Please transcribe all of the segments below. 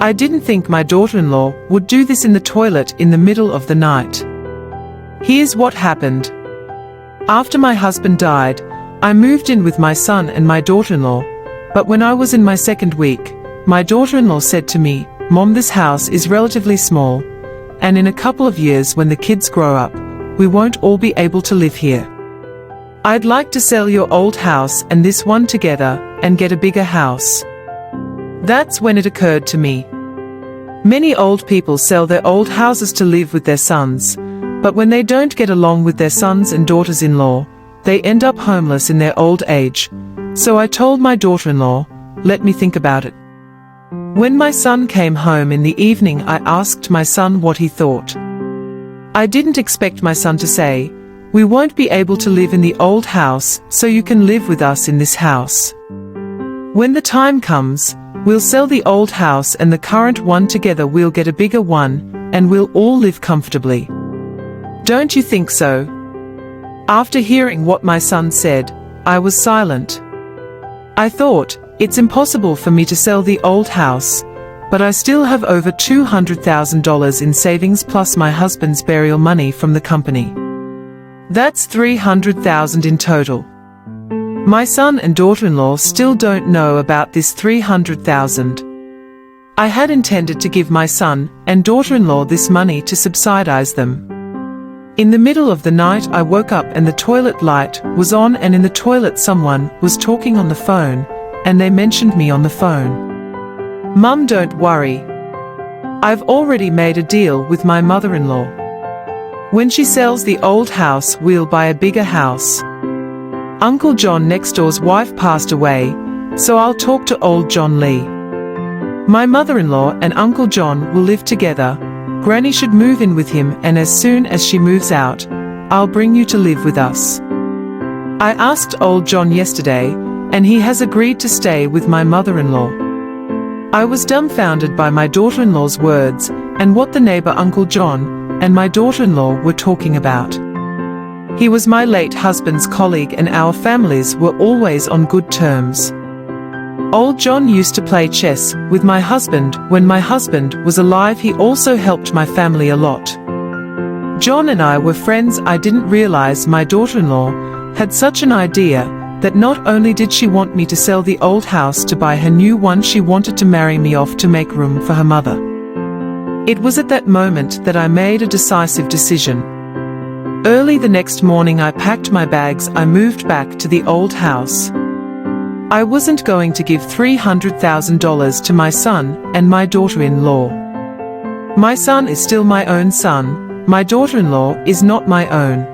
I didn't think my daughter-in-law would do this in the toilet in the middle of the night. Here's what happened. After my husband died, I moved in with my son and my daughter-in-law, but when I was in my second week, my daughter-in-law said to me, "Mom, this house is relatively small, and in a couple of years when the kids grow up, we won't all be able to live here. I'd like to sell your old house and this one together and get a bigger house." That's when it occurred to me. Many old people sell their old houses to live with their sons, but when they don't get along with their sons and daughters-in-law, they end up homeless in their old age. So I told my daughter-in-law, "Let me think about it." When my son came home in the evening, I asked my son what he thought. I didn't expect my son to say, "We won't be able to live in the old house, so you can live with us in this house. When the time comes, we'll sell the old house and the current one together, we'll get a bigger one, and we'll all live comfortably. Don't you think so?" After hearing what my son said, I was silent. I thought, it's impossible for me to sell the old house, but I still have over $200,000 in savings plus my husband's burial money from the company. That's $300,000 in total. My son and daughter-in-law still don't know about this $300,000. I had intended to give my son and daughter-in-law this money to subsidize them. In the middle of the night I woke up and the toilet light was on, and in the toilet someone was talking on the phone, and they mentioned me on the phone. "Mum, don't worry. I've already made a deal with my mother-in-law. When she sells the old house, we'll buy a bigger house. Uncle John next door's wife passed away, so I'll talk to old John Lee. My mother-in-law and Uncle John will live together. Granny should move in with him, and as soon as she moves out, I'll bring you to live with us." I asked old John yesterday, and he has agreed to stay with my mother-in-law. I was dumbfounded by my daughter-in-law's words and what the neighbor Uncle John and my daughter-in-law were talking about. He was my late husband's colleague, and our families were always on good terms. Old John used to play chess with my husband when my husband was alive. He also helped my family a lot. John and I were friends. I didn't realize my daughter-in-law had such an idea that not only did she want me to sell the old house to buy her new one, she wanted to marry me off to make room for her mother. It was at that moment that I made a decisive decision. Early the next morning I packed my bags. I moved back to the old house. I wasn't going to give $300,000 to my son and my daughter-in-law. My son is still my own son. My daughter-in-law is not my own.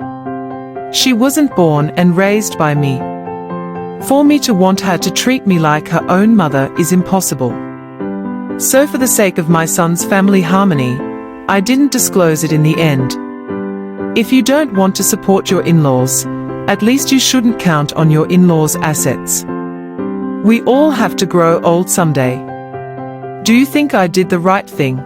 She wasn't born and raised by me. For me to want her to treat me like her own mother is impossible. So for the sake of my son's family harmony, I didn't disclose it in the end. If you don't want to support your in-laws, at least you shouldn't count on your in-laws' assets. We all have to grow old someday. Do you think I did the right thing?